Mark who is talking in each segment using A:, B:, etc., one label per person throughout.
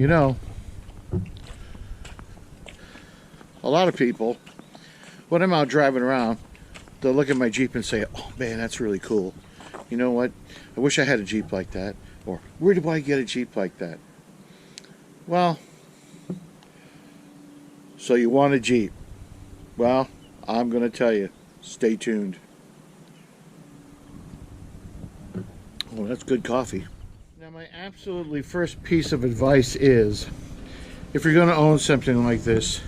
A: You know, a lot of people, when I'm out driving around, they'll look at my Jeep and say, oh man, that's really cool. You know what? I wish I had a Jeep like that. Or, where do I get a Jeep like that? Well, so you want a Jeep. Well, I'm going to tell you. Stay tuned. Oh, that's good coffee. Now, my absolutely first piece of advice is, if you're going to own something like this,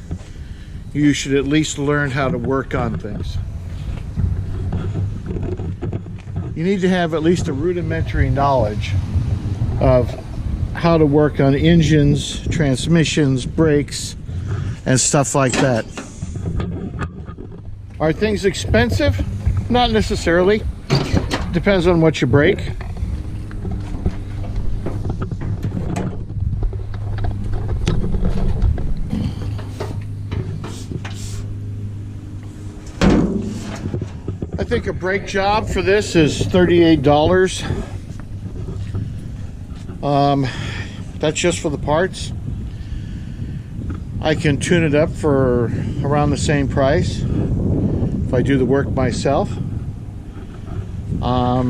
A: you should at least learn how to work on things. You need to have at least a rudimentary knowledge of how to work on engines, transmissions, brakes, and stuff like that. Are things expensive? Not necessarily. Depends on what you break. I think a brake job for this is $38. That's just for the parts. I can tune it up for around the same price if I do the work myself. Now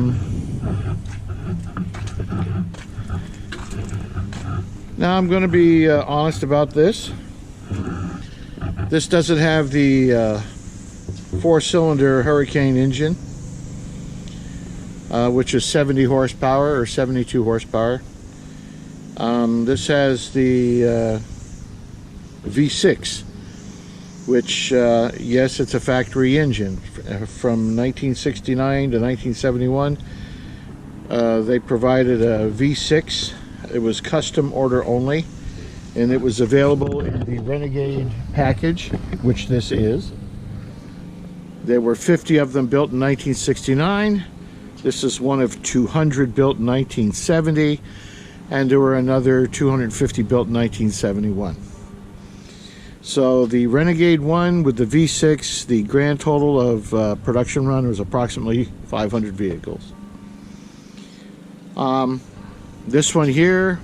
A: I'm going to be honest about this. This doesn't have the 4-cylinder Hurricane engine, which is 70 horsepower or 72 horsepower. This has the V6, which yes, it's a factory engine from 1969 to 1971. They provided a V6. It was custom order only, and it was available in the Renegade package, which this is. There were 50 of them built in 1969. This is one of 200 built in 1970, and there were another 250 built in 1971. So the Renegade one with the V6, the grand total of production run was approximately 500 vehicles. This one here,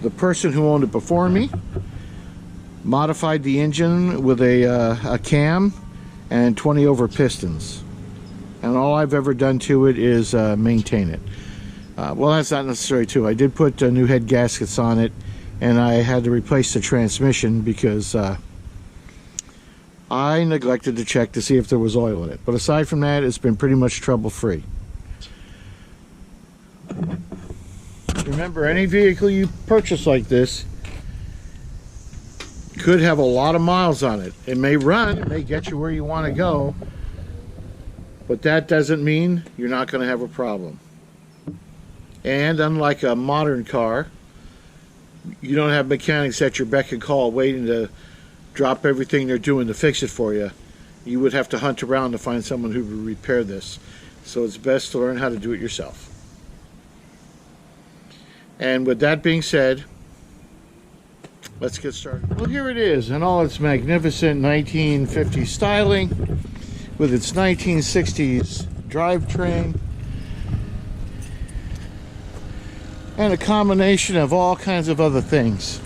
A: the person who owned it before me modified the engine with a cam and 20 over pistons, and all I've ever done to it is maintain it. Well, that's not necessary too. I did put new head gaskets on it, and I had to replace the transmission because I neglected to check to see if there was oil in it. But aside from that, it's been pretty much trouble-free. Remember, any vehicle you purchase like this could have a lot of miles on it. It may run, it may get you where you want to go, but that doesn't mean you're not going to have a problem. And unlike a modern car, you don't have mechanics at your beck and call waiting to drop everything they're doing to fix it for you. You would have to hunt around to find someone who would repair this. So it's best to learn how to do it yourself. And with that being said, let's get started. Well, here it is in all its magnificent 1950s styling, with its 1960s drivetrain, and a combination of all kinds of other things.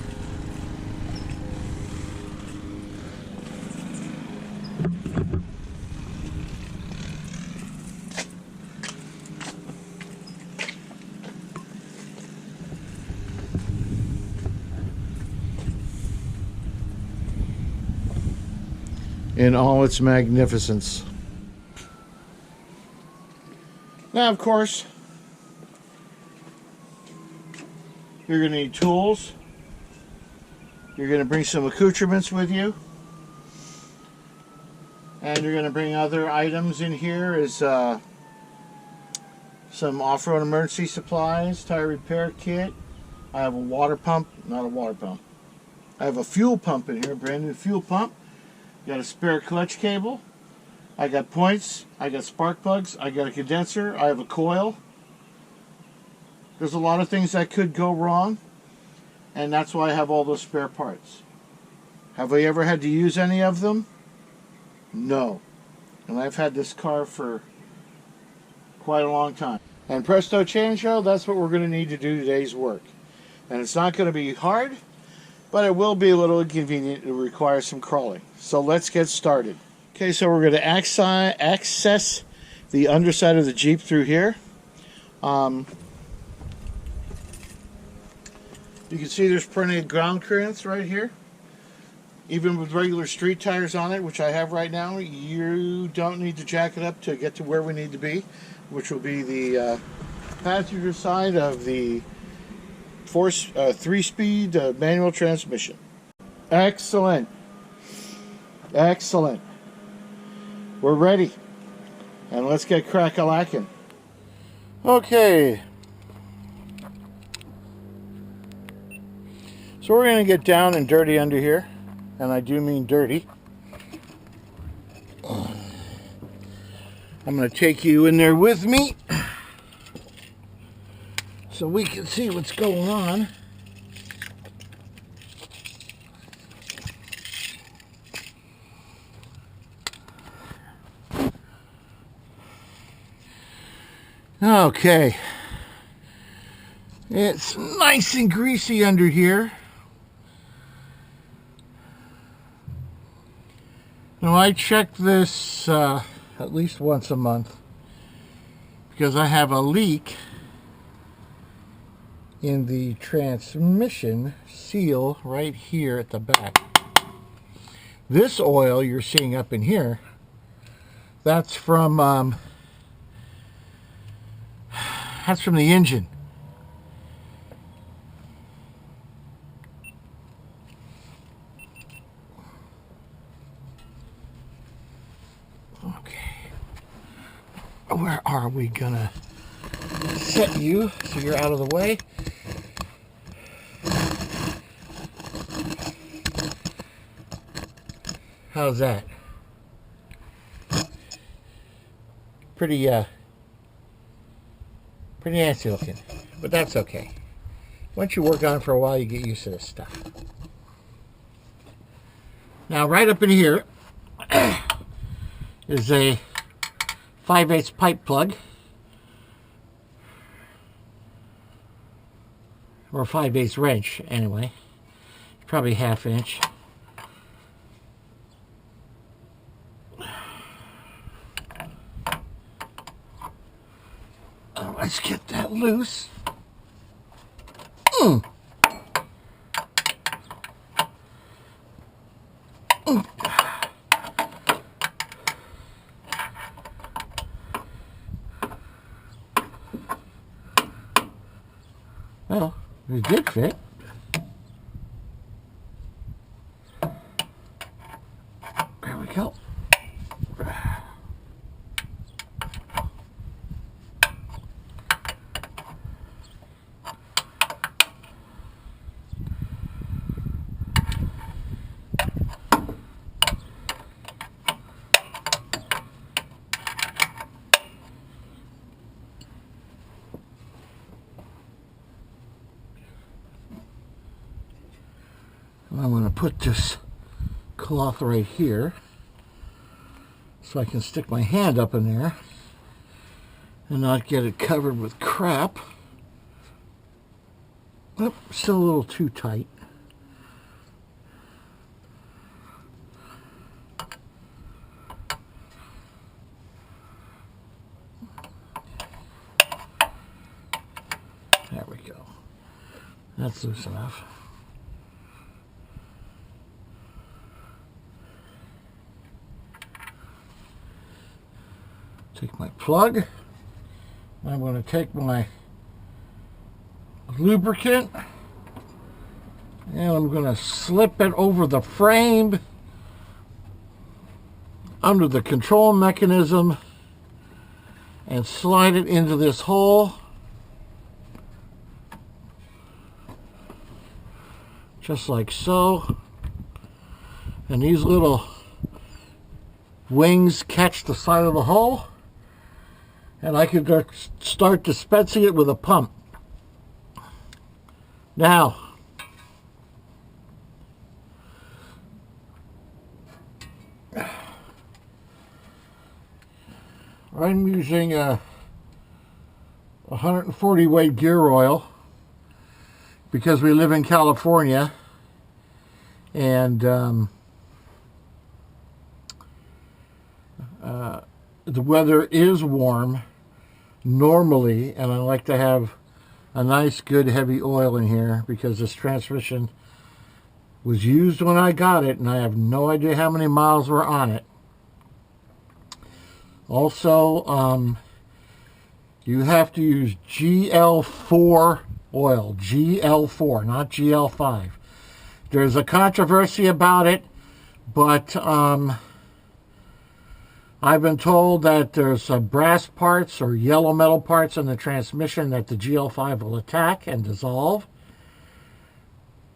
A: In all its magnificence. Now, of course, you're going to need tools. You're going to bring some accoutrements with you. And you're going to bring other items in here as some off-road emergency supplies, tire repair kit. I have a water pump, not a water pump. I have a fuel pump in here, brand new fuel pump. Got a spare clutch cable. I got points. I got spark plugs. I got a condenser. I have a coil. There's a lot of things that could go wrong, and that's why I have all those spare parts. Have I ever had to use any of them? No. And I've had this car for quite a long time. And presto chango, that's what we're going to need to do today's work. And it's not going to be hard. but it will be a little inconvenient. It will require some crawling. So let's get started. Okay, so we're going to access the underside of the Jeep through here. You can see there's plenty of ground clearance right here. Even with regular street tires on it, which I have right now, you don't need to jack it up to get to where we need to be, which will be the passenger side of the 3-speed manual transmission. Excellent. Excellent. We're ready. And let's get crack-a-lacking. Okay. So we're going to get down and dirty under here. And I do mean dirty. I'm going to take you in there with me so we can see what's going on. Okay. It's nice and greasy under here. Now I check this at least once a month because I have a leak in the transmission seal right here at the back. This oil you're seeing up in here, that's from the engine. Where are we gonna set you so you're out of the way? How's that? Pretty nasty looking, but that's okay. Once you work on it for a while, you get used to this stuff. Now, right up in here is a 5/8 pipe plug, or 5/8 wrench anyway, probably 1/2 inch. Let's get that loose. Well, it did fit. There we go. I'm going to put this cloth right here so I can stick my hand up in there and not get it covered with crap. Oh, still a little too tight. There we go. That's loose enough. Take my plug. I'm going to take my lubricant and I'm going to slip it over the frame under the control mechanism and slide it into this hole. Just like so. And these little wings catch the side of the hole. And I can start dispensing it with a pump. Now, I'm using a 140 weight gear oil because we live in California And the weather is warm normally, and I like to have a nice, good, heavy oil in here because this transmission was used when I got it, and I have no idea how many miles were on it. Also, you have to use GL4 oil, GL4, not GL5. There's a controversy about it, but I've been told that there's brass parts or yellow metal parts in the transmission that the GL5 will attack and dissolve.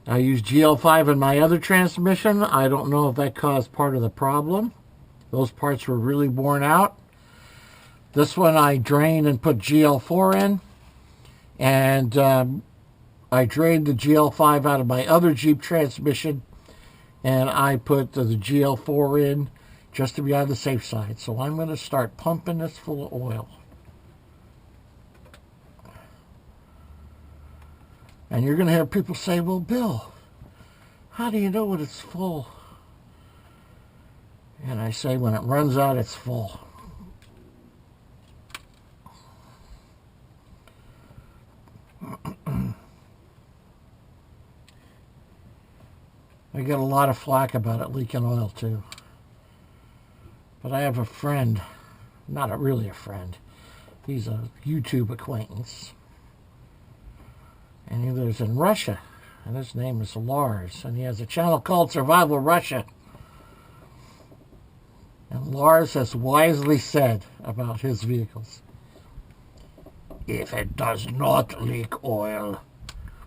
A: I use GL5 in my other transmission. I don't know if that caused part of the problem. Those parts were really worn out. This one I drained and put GL4 in. And I drained the GL5 out of my other Jeep transmission. And I put the GL4 in just to be on the safe side. So I'm going to start pumping this full of oil. And you're going to have people say, well, Bill, how do you know when it's full? And I say, when it runs out, it's full. I get a lot of flack about it leaking oil, too. But I have a friend, not really a friend, he's a YouTube acquaintance. And he lives in Russia, and his name is Lars, and he has a channel called Survival Russia. And Lars has wisely said about his vehicles, if it does not leak oil,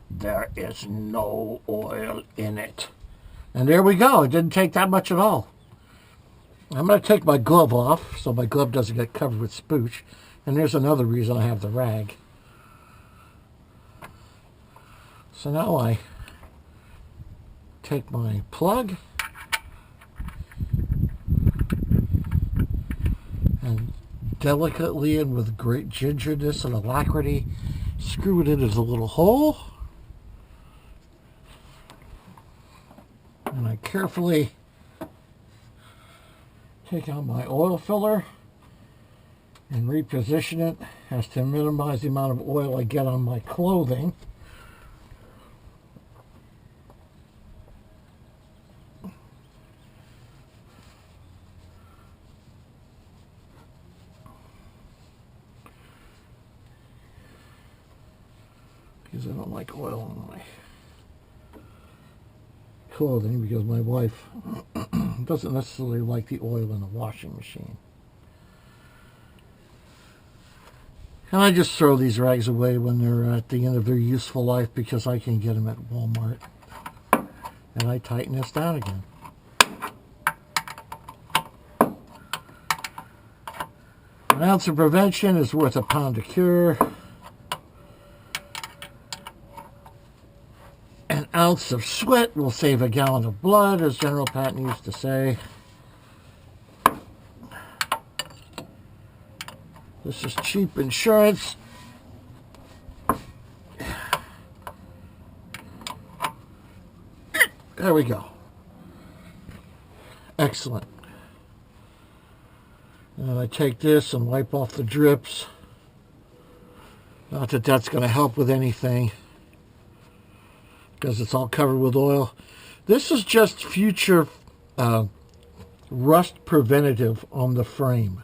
A: there is no oil in it. And there we go. It didn't take that much at all. I'm going to take my glove off so my glove doesn't get covered with spooch. And there's another reason I have the rag. So now I take my plug and delicately and with great gingerness and alacrity screw it into the little hole. And I carefully take out my oil filler and reposition it as to minimize the amount of oil I get on my clothing. Because I don't like oil on my clothing, because my wife doesn't necessarily like the oil in the washing machine. And I just throw these rags away when they're at the end of their useful life because I can get them at Walmart. And I tighten this down again. An ounce of prevention is worth a pound of cure. An ounce of sweat will save a gallon of blood, as General Patton used to say. This is cheap insurance. There we go. Excellent. And I take this and wipe off the drips. Not that that's going to help with anything, because it's all covered with oil. This is just future rust preventative on the frame.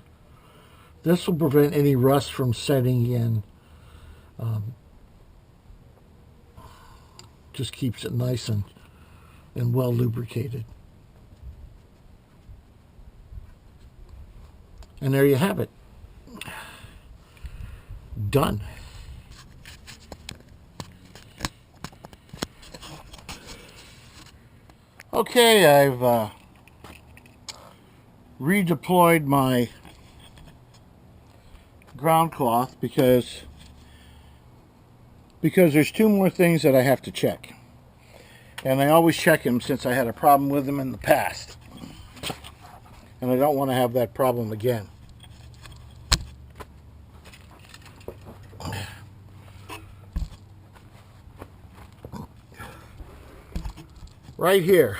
A: This will prevent any rust from setting in. Just keeps it nice and well lubricated. And there you have it. Done. Okay, I've redeployed my ground cloth because there's two more things that I have to check. And I always check them since I had a problem with them in the past. And I don't want to have that problem again. Right here,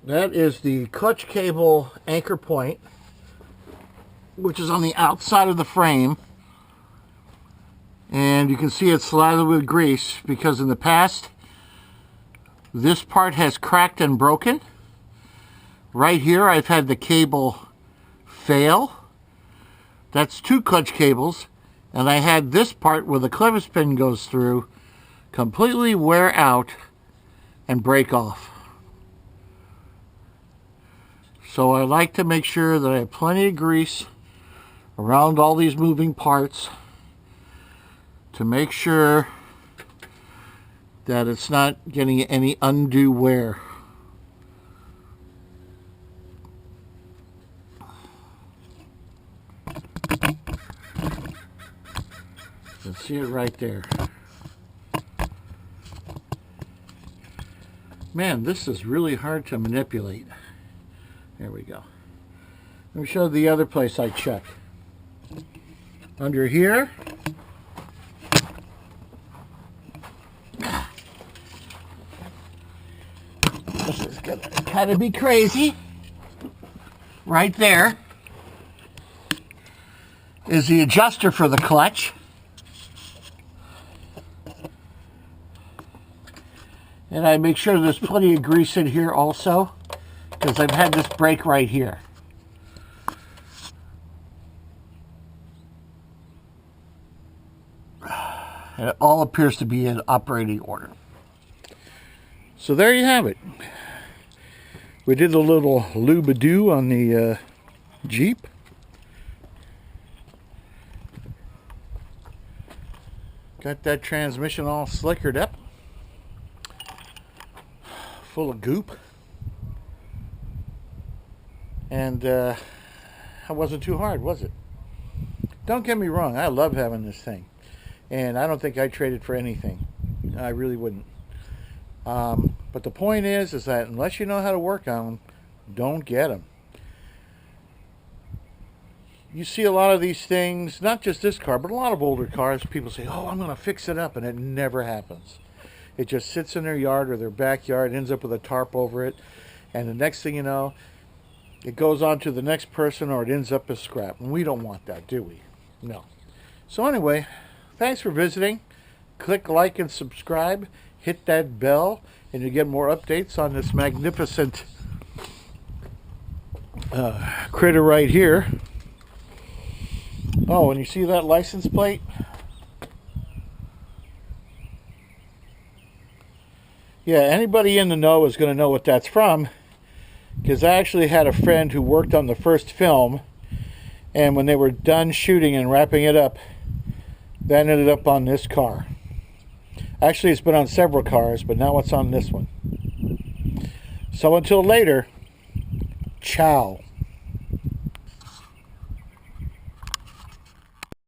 A: That is the clutch cable anchor point, which is on the outside of the frame. And you can see it's slathered with grease because in the past, this part has cracked and broken. Right here, I've had the cable fail. That's 2 clutch cables. And I had this part where the clevis pin goes through completely wear out and break off. So I like to make sure that I have plenty of grease around all these moving parts to make sure that it's not getting any undue wear. You can see it right there. Man, this is really hard to manipulate. There we go. Let me show the other place I check. Under here. This is gonna kind of be crazy. Right there is the adjuster for the clutch. And I make sure there's plenty of grease in here also, because I've had this break right here. And it all appears to be in operating order. So there you have it. We did a little lube-a-doo on the Jeep. Got that transmission all slickered up. Full of goop. And it wasn't too hard, was it? Don't get me wrong, I love having this thing. And I don't think I'd trade it for anything. I really wouldn't. But the point is that unless you know how to work on them, don't get them. You see a lot of these things, not just this car, but a lot of older cars, people say, oh, I'm going to fix it up, and it never happens. It just sits in their yard or their backyard, ends up with a tarp over it, and the next thing you know, it goes on to the next person or it ends up as scrap. And we don't want that, do we? No. So anyway, thanks for visiting. Click like and subscribe. Hit that bell and you get more updates on this magnificent critter right here. Oh, and you see that license plate? Yeah, anybody in the know is going to know what that's from, because I actually had a friend who worked on the first film, and when they were done shooting and wrapping it up, that ended up on this car. Actually, it's been on several cars, but now it's on this one. So until later, ciao.